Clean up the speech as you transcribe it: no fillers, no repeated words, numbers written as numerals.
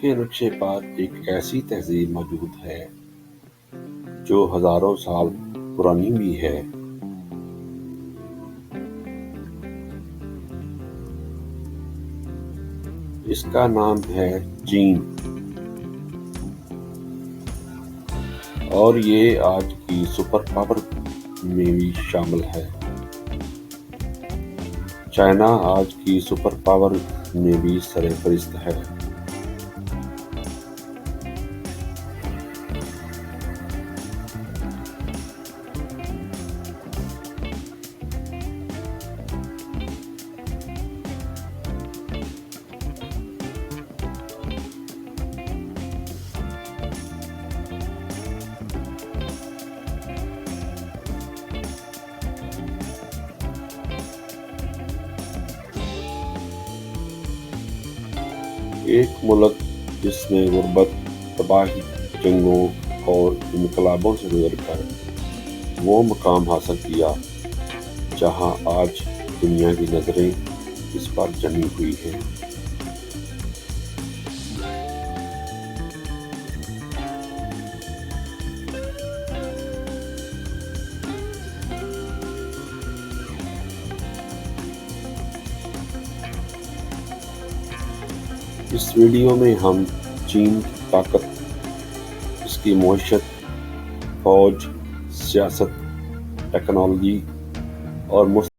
کے نقشے پر ایک ایسی تہذیب موجود ہے جو ہزاروں سال پرانی بھی ہے۔ اس کا نام ہے چین، اور یہ آج کی سپر پاور میں بھی شامل ہے۔ چائنا آج کی سپر پاور میں بھی سرفہرست ہے۔ ایک ملک جس نے غربت، تباہی، جنگوں اور انقلابوں سے گزر کر وہ مقام حاصل کیا جہاں آج دنیا کی نظریں اس پر جمی ہوئی ہیں۔ اس ویڈیو میں ہم چین کی طاقت، اس کی معیشت، فوج، سیاست، ٹیکنالوجی اور